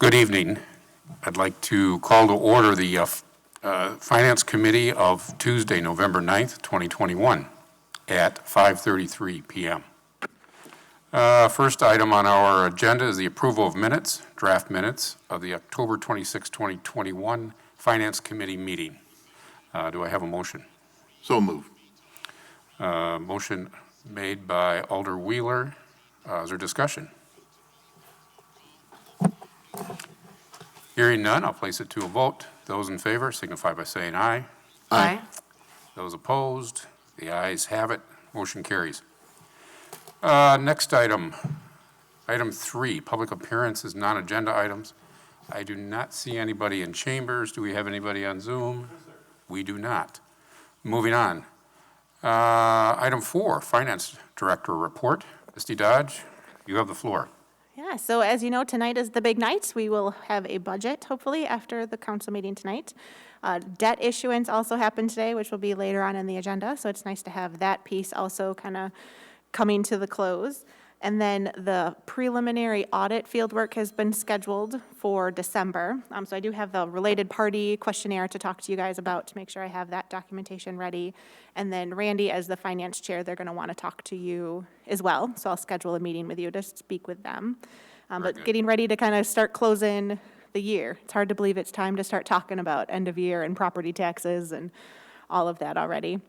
Good evening. I'd like to call to order the Finance Committee of Tuesday, November 9th, 2021 at 5:33 p.m. First item on our agenda is the approval of minutes, draft minutes of the October 26, 2021 Finance Committee meeting. Do I have a motion? So moved. Motion made by Alder Wheeler. Is there discussion? Hearing none, I'll place it to a vote. Those in favor signify by saying aye. Aye. Those opposed, the ayes have it. Motion carries. Next item, item 3, public appearances, non-agenda items. I do not see anybody in chambers. Do we have anybody on Zoom? We do not. Moving on. Item 4, Finance Director Report. Misty Dodge, you have the floor. Yeah, so as you know, tonight is the big night. We will have a budget, hopefully, after the council meeting tonight. Debt issuance also happened today, which will be later on in the agenda, so it's nice to have that piece also kind of coming to the close. And then the preliminary audit fieldwork has been scheduled for December. So I do have the related party questionnaire to talk to you guys about to make sure I have that documentation ready. And then Randy, as the finance chair, they're going to want to talk to you as well. So I'll schedule a meeting with you to speak with them. But getting ready to kind of start closing the year. It's hard to believe it's time to start talking about end of year and property taxes and all of that already.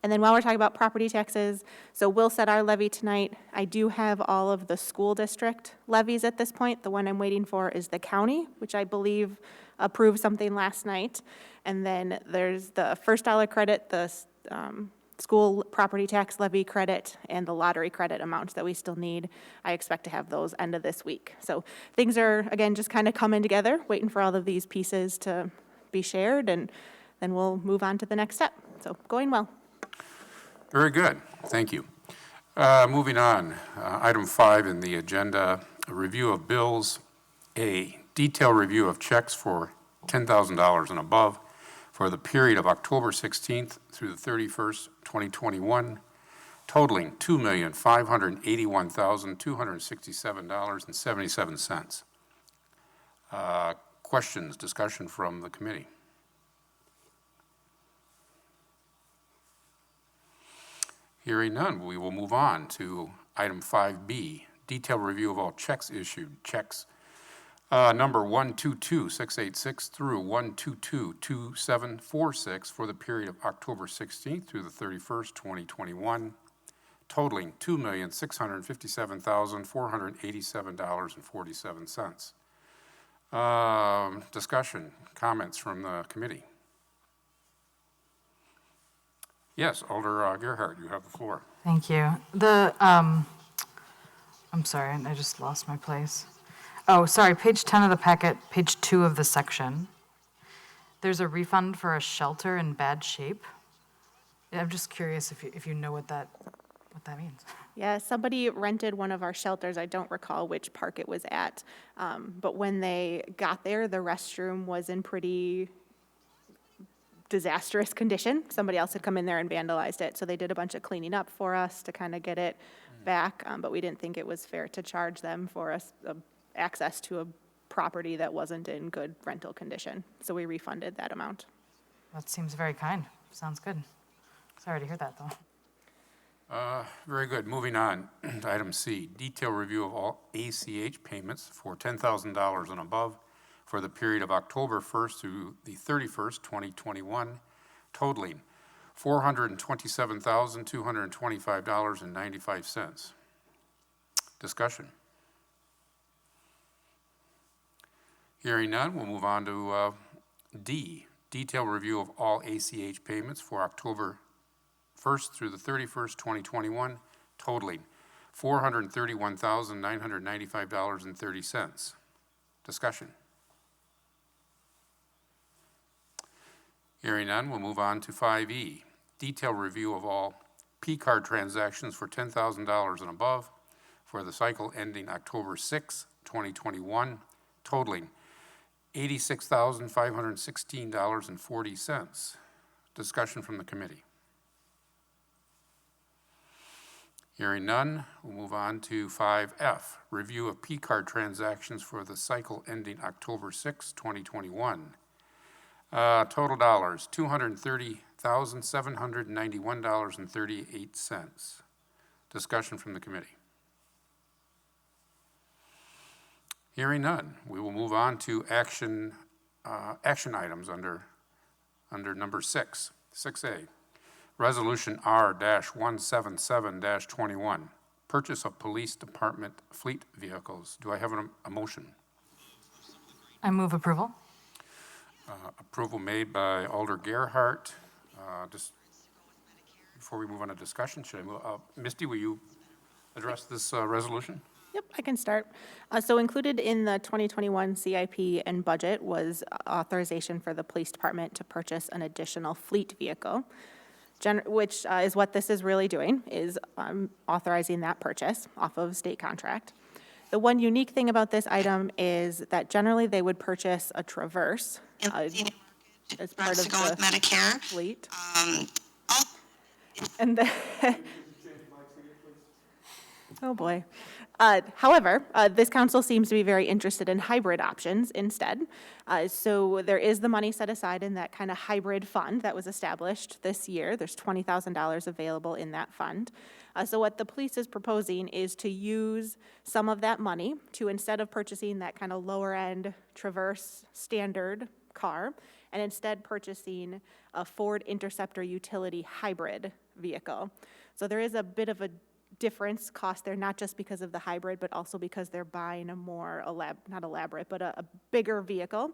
And then while we're talking about property taxes, so we'll set our levy tonight. I do have all of the school district levies at this point. The one I'm waiting for is the county, which I believe approved something last night. And then there's the first dollar credit, the school property tax levy credit, and the lottery credit amounts that we still need. I expect to have those end of this week. So things are, again, just kind of coming together, waiting for all of these pieces to be shared, and then we'll move on to the next step. So going well. Very good. Thank you. Moving on, item 5 in the agenda, a review of bills. A detailed review of checks for $10,000 and above for the period of October 16th through the 31st, 2021, totaling $2,581,267.77. Questions, discussion from the committee? Hearing none, we will move on to item 5B, detailed review of all checks issued. Checks number 122686 through 1222746 for the period of October 16th through the 31st, 2021, totaling $2,657,487.47. Discussion, comments from the committee? Yes, Alder Gerhardt, you have the floor. Thank you. I'm sorry, I just lost my place. Oh, sorry, page 10 of the packet, page 2 of the section. There's a refund for a shelter in bad shape. I'm just curious if you know what that means. Yeah, somebody rented one of our shelters. I don't recall which park it was at. But when they got there, the restroom was in pretty disastrous condition. Somebody else had come in there and vandalized it. So they did a bunch of cleaning up for us to kind of get it back. But we didn't think it was fair to charge them for access to a property that wasn't in good rental condition. So we refunded that amount. That seems very kind. Sounds good. Sorry to hear that, though. Very good. Moving on to item C, detailed review of all ACH payments for $10,000 and above for the period of October 1st through the 31st, 2021, totaling $427,225.95. Discussion. Hearing none, we'll move on to D, detailed review of all ACH payments for October 1st through the 31st, 2021, totaling $431,995.30. Discussion. Hearing none, we'll move on to 5E, detailed review of all P-card transactions for $10,000 and above for the cycle ending October 6, 2021, totaling $86,516.40. Discussion from the committee. Hearing none, we'll move on to 5F, review of P-card transactions for the cycle ending October 6, 2021. Total dollars, $230,791.38. Discussion from the committee. Hearing none, we will move on to action items under number 6, 6A. Resolution R-177-21, purchase of police department fleet vehicles. Do I have a motion? I move approval. Approval made by Alder Gerhart. Just before we move on to discussion, should I move? Misty, will you address this resolution? Yep, I can start. So included in the 2021 CIP and budget was authorization for the police department to purchase an additional fleet vehicle, which is what this is really doing, is authorizing that purchase off of state contract. The one unique thing about this item is that generally they would purchase a Traverse as part of the Medicare fleet. And then, oh boy. However, this council seems to be very interested in hybrid options instead. So there is the money set aside in that kind of hybrid fund that was established this year. There's $20,000 available in that fund. So what the police is proposing is to use some of that money to, instead of purchasing that kind of lower end Traverse standard car, and instead purchasing a Ford Interceptor utility hybrid vehicle. So there is a bit of a difference cost there, not just because of the hybrid, but also because they're buying a more not elaborate, but a bigger vehicle.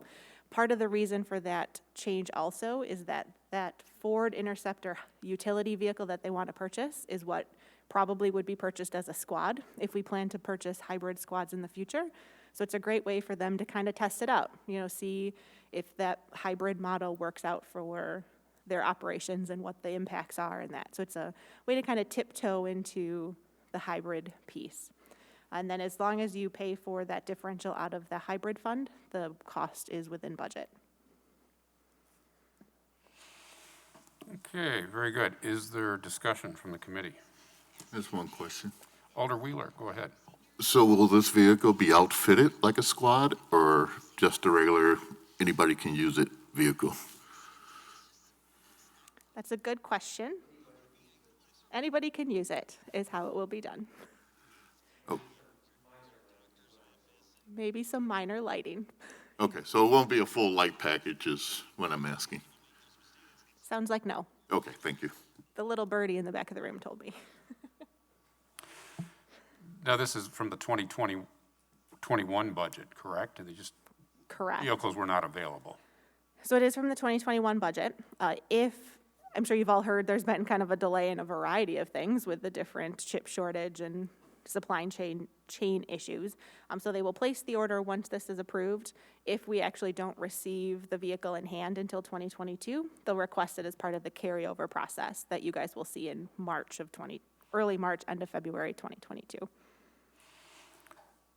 Part of the reason for that change also is that that Ford Interceptor utility vehicle that they want to purchase is what probably would be purchased as a squad if we plan to purchase hybrid squads in the future. So it's a great way for them to kind of test it out, see if that hybrid model works out for their operations and what the impacts are and that. So it's a way to kind of tiptoe into the hybrid piece. And then as long as you pay for that differential out of the hybrid fund, the cost is within budget. Okay, very good. Is there discussion from the committee? There's one question. Alder Wheeler, go ahead. So will this vehicle be outfitted like a squad or just a regular, anybody can use it vehicle? That's a good question. Anybody can use it, is how it will be done. Oh, Maybe some minor lighting. okay, so it won't be a full light package is what I'm asking. Sounds like no. Okay, thank you. The little birdie in the back of the room told me. Now, this is from the 2021 budget, correct? They just, Correct. vehicles were not available. So it is from the 2021 budget. I'm sure you've all heard, there's been kind of a delay in a variety of things with the different chip shortage and supply chain issues. So they will place the order once this is approved. If we actually don't receive the vehicle in hand until 2022, they'll request it as part of the carryover process that you guys will see in early March, end of February 2022.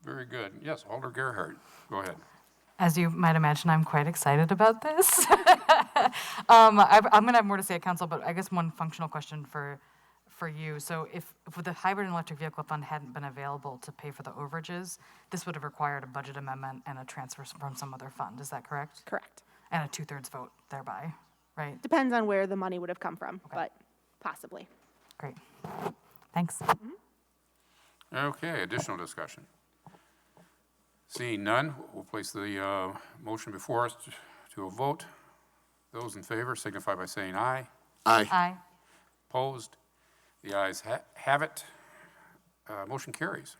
Very good. Yes, Alder Gerhart, go ahead. As you might imagine, I'm quite excited about this. I'm going to have more to say at council, but I guess one functional question for you. So if the hybrid and electric vehicle fund hadn't been available to pay for the overages, this would have required a budget amendment and a transfer from some other fund. Is that correct? Correct. And a 2/3 vote thereby, right? Depends on where the money would have come from, but possibly. Great. Thanks. Okay, additional discussion. Seeing none, we'll place the motion before us to a vote. Those in favor signify by saying aye. Aye. Aye. Opposed? The ayes have it. Motion carries.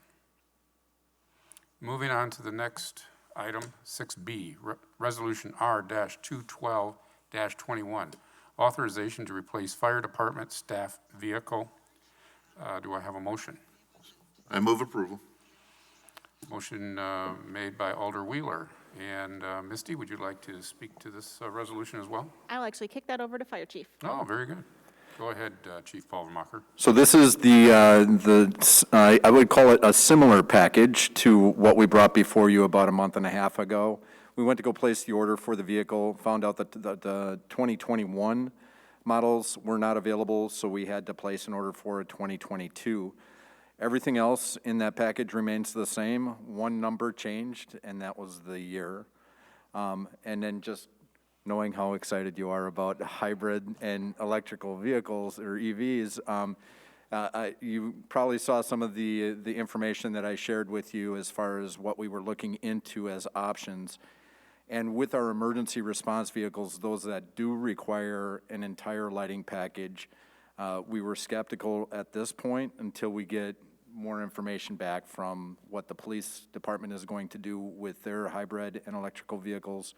Moving on to the next item, 6B, Resolution R-212-21, authorization to replace fire department staff vehicle. Do I have a motion? I move approval. Motion made by Alder Wheeler. And Misty, would you like to speak to this resolution as well? I'll actually kick that over to Fire Chief. Oh, very good. Go ahead, Chief Paulmacher. So this is I would call it a similar package to what we brought before you about a month and a half ago. We went to go place the order for the vehicle, found out that the 2021 models were not available, so we had to place an order for a 2022. Everything else in that package remains the same. One number changed, and that was the year. And then just knowing how excited you are about hybrid and electrical vehicles, or EVs, you probably saw some of the information that I shared with you as far as what we were looking into as options. And with our emergency response vehicles, those that do require an entire lighting package, we were skeptical at this point until we get more information back from what the police department is going to do with their hybrid and electrical vehicles,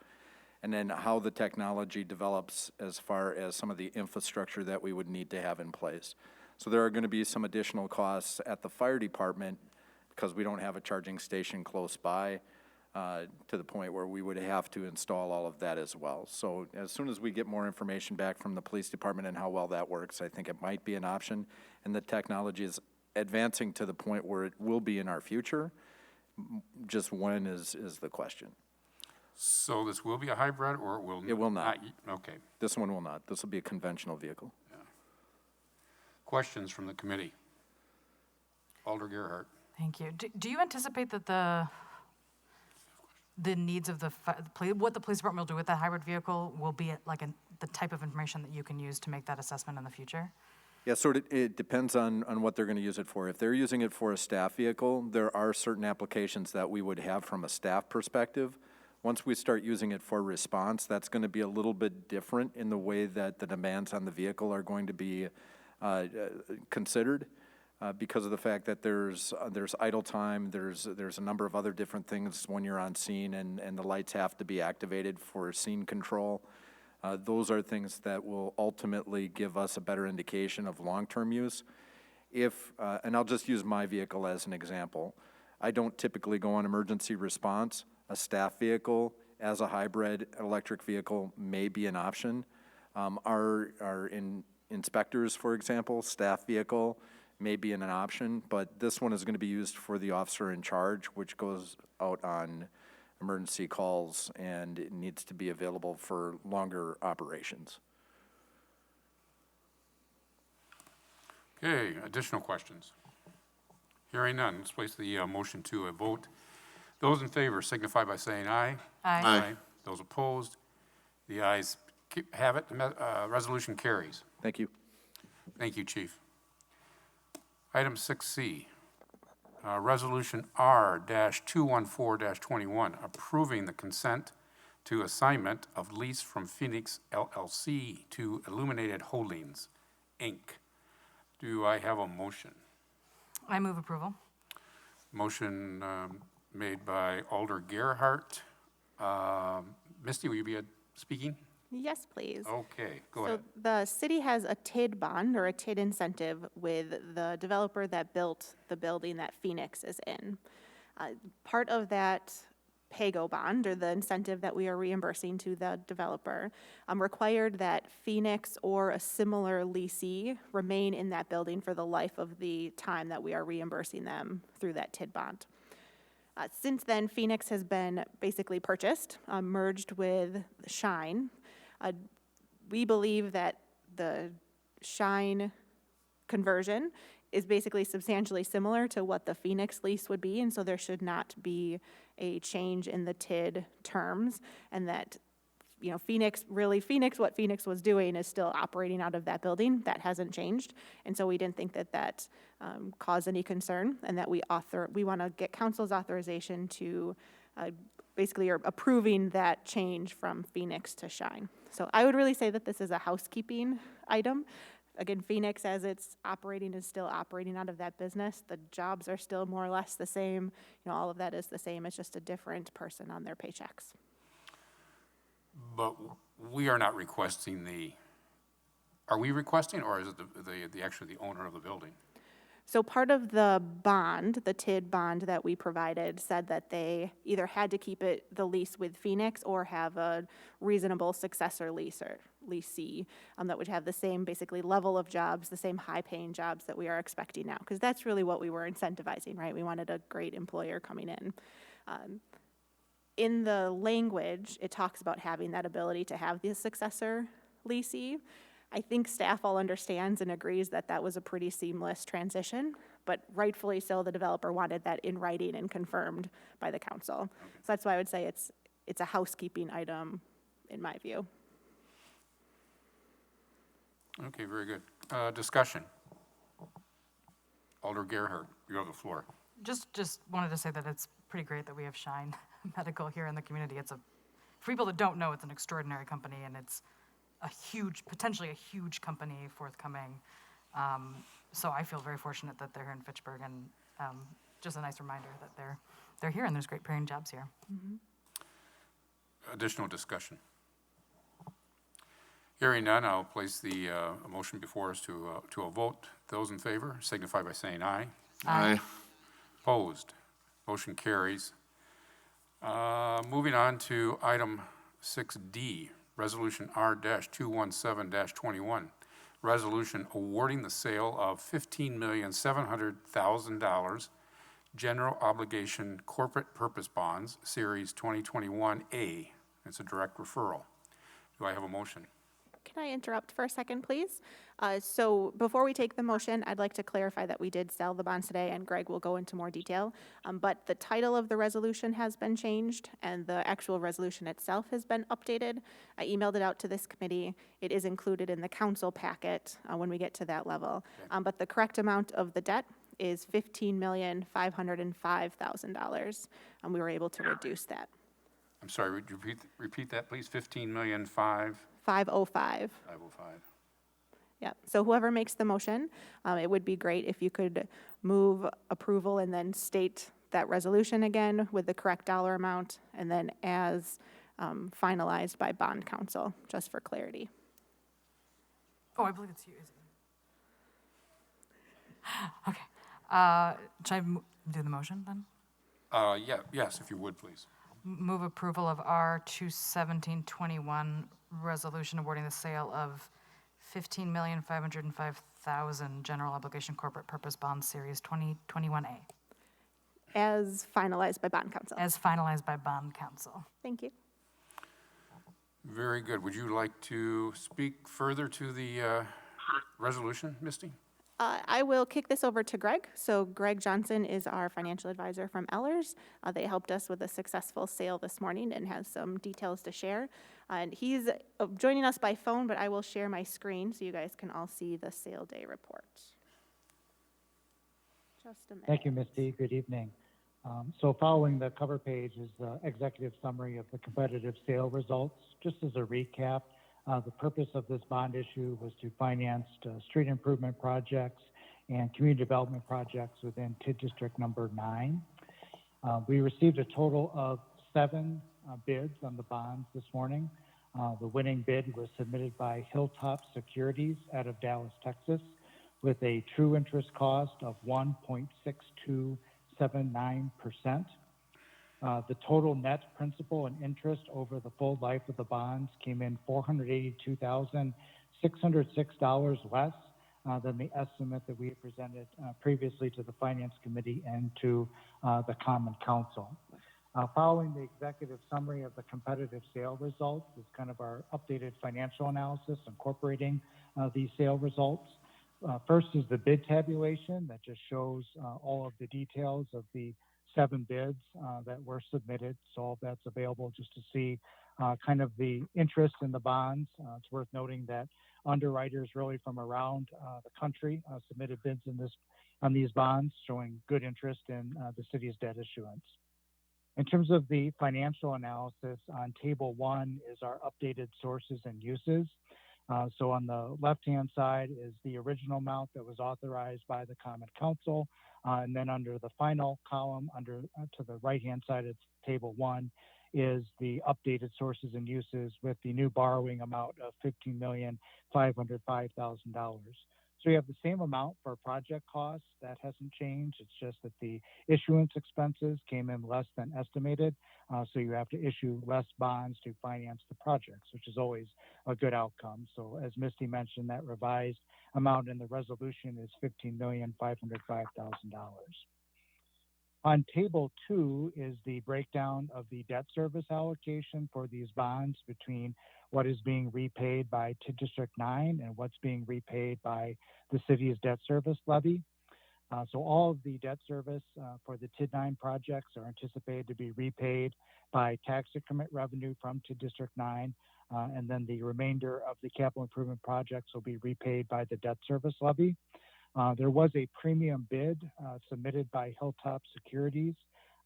and then how the technology develops as far as some of the infrastructure that we would need to have in place. So there are going to be some additional costs at the fire department because we don't have a charging station close by, to the point where we would have to install all of that as well. So as soon as we get more information back from the police department and how well that works, I think it might be an option. And the technology is advancing to the point where it will be in our future. Just when is the question. So this will be a hybrid, or it will? It will not. Okay. This one will not. This will be a conventional vehicle. Questions from the committee? Alder Gerhart. Thank you. Do you anticipate that the needs of what the police department will do with that hybrid vehicle will be the type of information that you can use to make that assessment in the future? Yeah, so it depends on what they're going to use it for. If they're using it for a staff vehicle, there are certain applications that we would have from a staff perspective. Once we start using it for response, that's going to be a little bit different in the way that the demands on the vehicle are going to be considered, because of the fact that there's idle time, there's a number of other different things when you're on scene, and the lights have to be activated for scene control. Those are things that will ultimately give us a better indication of long-term use. And I'll just use my vehicle as an example. I don't typically go on emergency response. A staff vehicle as a hybrid electric vehicle may be an option. Our inspectors, for example, staff vehicle may be an option, but this one is going to be used for the officer in charge, which goes out on emergency calls, and it needs to be available for longer operations. Okay, additional questions? Hearing none, let's place the motion to a vote. Those in favor signify by saying aye. Aye. Those opposed, the ayes have it. The resolution carries. Thank you. Thank you, Chief. Item 6C, Resolution R-214-21, approving the consent to assignment of lease from Phoenix LLC to Illuminated Holdings, Inc. Do I have a motion? I move approval. Motion made by Alder Gerhart. Misty, will you be speaking? Yes, please. Okay, go ahead. So the city has a TID bond, or a TID incentive, with the developer that built the building that Phoenix is in. Part of that PAYGO bond, or the incentive that we are reimbursing to the developer, required that Phoenix or a similar leasee remain in that building for the life of the time that we are reimbursing them through that TID bond. Since then, Phoenix has been basically purchased, merged with Shine. We believe that the Shine conversion is basically substantially similar to what the Phoenix lease would be, and so there should not be a change in the TID terms, and that, Phoenix, what Phoenix was doing is still operating out of that building. That hasn't changed, and so we didn't think that caused any concern, and that we want to get council's authorization to basically are approving that change from Phoenix to Shine. So I would really say that this is a housekeeping item. Again, Phoenix, as it's operating, is still operating out of that business. The jobs are still more or less the same. All of that is the same. It's just a different person on their paychecks. But we are not requesting are we requesting, or is it actually the owner of the building? So part of the bond, the TID bond that we provided, said that they either had to keep the lease with Phoenix or have a reasonable successor leasee that would have the same basically level of jobs, the same high-paying jobs that we are expecting now, because that's really what we were incentivizing, right? We wanted a great employer coming in. In the language, it talks about having that ability to have the successor leasee. I think staff all understands and agrees that that was a pretty seamless transition, but rightfully so, the developer wanted that in writing and confirmed by the council. So that's why I would say it's a housekeeping item, in my view. Okay, very good. Discussion. Alder Gerhart, you have the floor. Just wanted to say that it's pretty great that we have Shine Medical here in the community. For people that don't know, it's an extraordinary company, and it's potentially a huge company forthcoming. So I feel very fortunate that they're here in Fitchburg, and just a nice reminder that they're here, and there's great paying jobs here. Additional discussion. Hearing none, I'll place the motion before us to a vote. Those in favor signify by saying aye. Aye. Opposed? Motion carries. Moving on to item 6D, Resolution R-217-21. Resolution awarding the sale of $15,700,000 general obligation corporate purpose bonds, Series 2021A. It's a direct referral. Do I have a motion? Can I interrupt for a second, please? So before we take the motion, I'd like to clarify that we did sell the bonds today, and Greg will go into more detail. But the title of the resolution has been changed, and the actual resolution itself has been updated. I emailed it out to this committee. It is included in the council packet when we get to that level. But the correct amount of the debt is $15,505,000, and we were able to reduce that. I'm sorry, would you repeat that, please? 15,005,505. 505. Yeah, so whoever makes the motion, it would be great if you could move approval and then state that resolution again with the correct dollar amount, and then as finalized by bond counsel, just for clarity. Oh, I believe it's you, is it? Okay. Should I do the motion then? Yes, if you would, please. Move approval of R-217-21, resolution awarding the sale of $15,505,000 general obligation corporate purpose bond series 2021A, As finalized by bond counsel. as finalized by bond counsel. Thank you. Very good. Would you like to speak further to the resolution, Misty? I will kick this over to Greg. So Greg Johnson is our financial advisor from Ellers. They helped us with a successful sale this morning and has some details to share. And he's joining us by phone, but I will share my screen so you guys can all see the sale day report. Just a minute. Thank you, Misty. Good evening. So following the cover page is the executive summary of the competitive sale results. Just as a recap, the purpose of this bond issue was to finance street improvement projects and community development projects within TID District number 9. We received a total of 7 bids on the bonds this morning. The winning bid was submitted by Hilltop Securities out of Dallas, Texas, with a true interest cost of 1.6279%. The total net principal and interest over the full life of the bonds came in $482,606 less than the estimate that we had presented previously to the Finance Committee and to the Common Council. Following the executive summary of the competitive sale results is kind of our updated financial analysis incorporating these sale results. First is the bid tabulation that just shows all of the details of the 7 bids that were submitted. So all that's available just to see kind of the interest in the bonds. It's worth noting that underwriters really from around the country submitted bids on these bonds, showing good interest in the city's debt issuance. In terms of the financial analysis, on table 1 is our updated sources and uses. So on the left-hand side is the original amount that was authorized by the Common Council. And then under the final column, to the right-hand side of table 1, is the updated sources and uses with the new borrowing amount of $15,505,000. So we have the same amount for project costs. That hasn't changed. It's just that the issuance expenses came in less than estimated. So you have to issue less bonds to finance the projects, which is always a good outcome. So as Misty mentioned, that revised amount in the resolution is $15,505,000. On table 2 is the breakdown of the debt service allocation for these bonds between what is being repaid by TID District 9 and what's being repaid by the city's debt service levy. So all of the debt service for the TID 9 projects are anticipated to be repaid by tax increment revenue from TID District 9, and then the remainder of the capital improvement projects will be repaid by the debt service levy. There was a premium bid submitted by Hilltop Securities,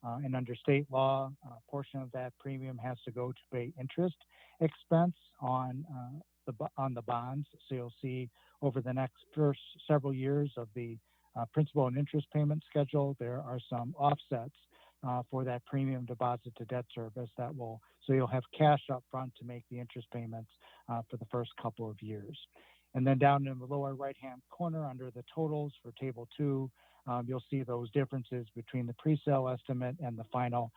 and under state law, a portion of that premium has to go to pay interest expense on the bonds. So you'll see over the next first several years of the principal and interest payment schedule, there are some offsets for that premium deposit to debt service so you'll have cash up front to make the interest payments for the first couple of years. And then down in the lower right-hand corner under the totals for table 2, you'll see those differences between the pre-sale estimate and the final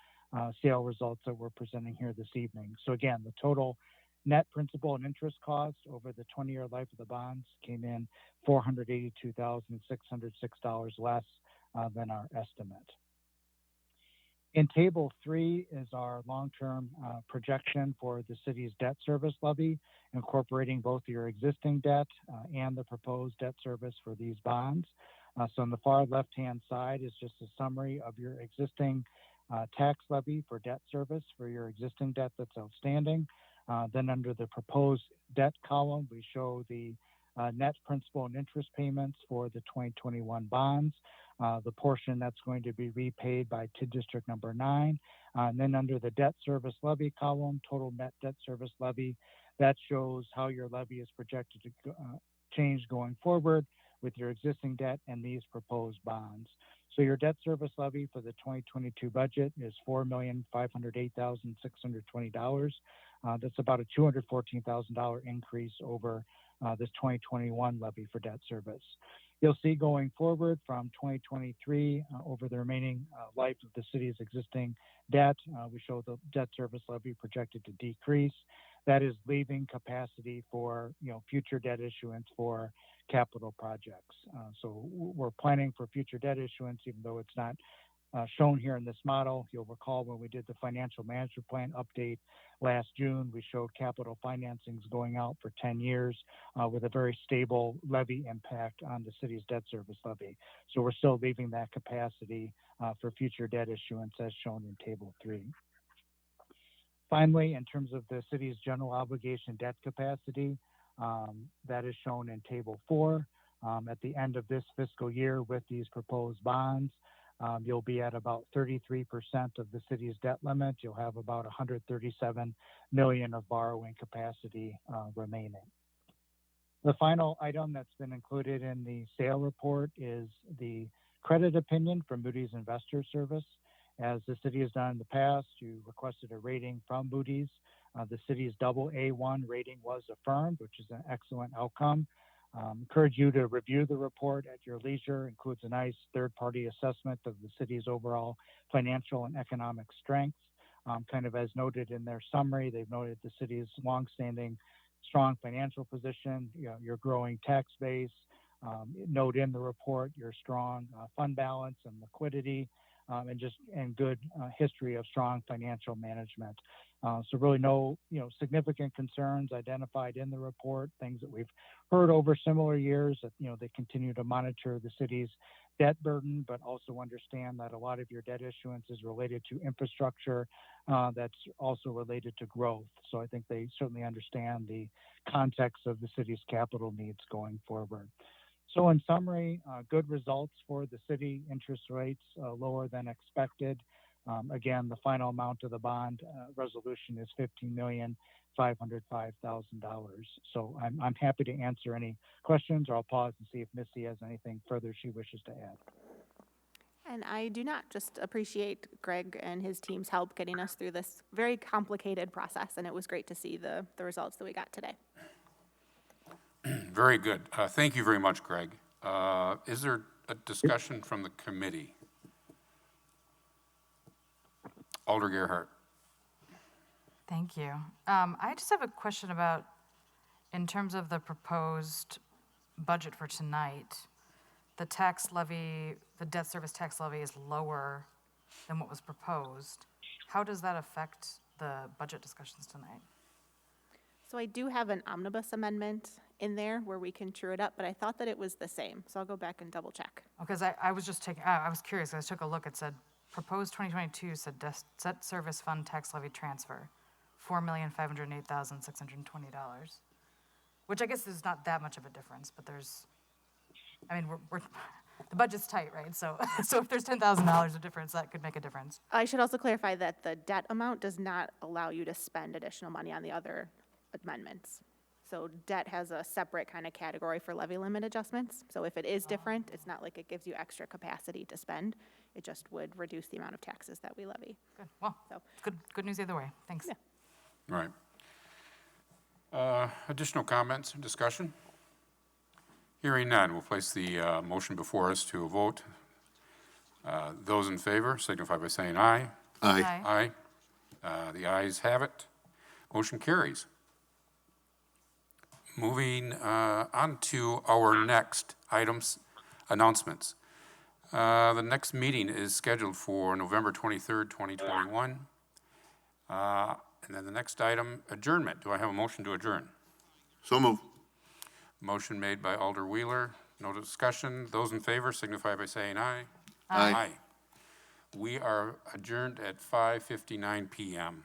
sale results that we're presenting here this evening. So again, the total net principal and interest cost over the 20-year life of the bonds came in $482,606 less than our estimate. In table 3 is our long-term projection for the city's debt service levy, incorporating both your existing debt and the proposed debt service for these bonds. So on the far left-hand side is just a summary of your existing tax levy for debt service for your existing debt that's outstanding. Then under the proposed debt column, we show the net principal and interest payments for the 2021 bonds, the portion that's going to be repaid by TID District number 9. And then under the debt service levy column, total net debt service levy, that shows how your levy is projected to change going forward with your existing debt and these proposed bonds. So your debt service levy for the 2022 budget is $4,508,620. That's about a $214,000 increase over this 2021 levy for debt service. You'll see going forward from 2023 over the remaining life of the city's existing debt, we show the debt service levy projected to decrease. That is leaving capacity for future debt issuance for capital projects. So we're planning for future debt issuance, even though it's not shown here in this model. You'll recall when we did the financial management plan update last June, we showed capital financings going out for 10 years with a very stable levy impact on the city's debt service levy. So we're still leaving that capacity for future debt issuance as shown in table 3. Finally, in terms of the city's general obligation debt capacity, that is shown in table 4. At the end of this fiscal year with these proposed bonds, you'll be at about 33% of the city's debt limit. You'll have about $137 million of borrowing capacity remaining. The final item that's been included in the sale report is the credit opinion from Moody's Investor Service. As the city has done in the past, you requested a rating from Moody's. The city's AA1 rating was affirmed, which is an excellent outcome. Encourage you to review the report at your leisure. Includes a nice third-party assessment of the city's overall financial and economic strengths. Kind of as noted in their summary, they've noted the city's longstanding strong financial position, your growing tax base. Note in the report your strong fund balance and liquidity, and good history of strong financial management. So really no significant concerns identified in the report, things that we've heard over similar years that they continue to monitor the city's debt burden, but also understand that a lot of your debt issuance is related to infrastructure that's also related to growth. So I think they certainly understand the context of the city's capital needs going forward. So in summary, good results for the city, interest rates lower than expected. Again, the final amount of the bond resolution is $15,505,000. So I'm happy to answer any questions, or I'll pause and see if Missy has anything further she wishes to add. And I do not just appreciate Greg and his team's help getting us through this very complicated process, and it was great to see the results that we got today. Very good. Thank you very much, Greg. Is there a discussion from the committee? Alder Gerhart. Thank you. I just have a question about, in terms of the proposed budget for tonight, the tax levy, the debt service tax levy is lower than what was proposed. How does that affect the budget discussions tonight? So I do have an omnibus amendment in there where we can true it up, but I thought that it was the same, so I'll go back and double check. Because I was just taking, I was curious, I took a look, it said, proposed 2022 said debt service fund tax levy transfer, $4,508,620, which I guess is not that much of a difference, but there's, I mean, we're the budget's tight, right? So if there's $10,000 of difference, that could make a difference. I should also clarify that the debt amount does not allow you to spend additional money on the other amendments. So debt has a separate kind of category for levy limit adjustments. So if it is different, it's not like it gives you extra capacity to spend. It just would reduce the amount of taxes that we levy. Good, well, So- good news either way, thanks. Yeah. Right. Additional comments, discussion? Hearing none, we'll place the motion before us to a vote. Those in favor signify by saying aye. Aye. Aye. The ayes have it. Motion carries. Moving on to our next items, announcements. The next meeting is scheduled for November 23rd, 2021. And then the next item, adjournment. Do I have a motion to adjourn? So move. Motion made by Alder Wheeler. No discussion. Those in favor signify by saying aye. Aye. We are adjourned at 5:59 PM.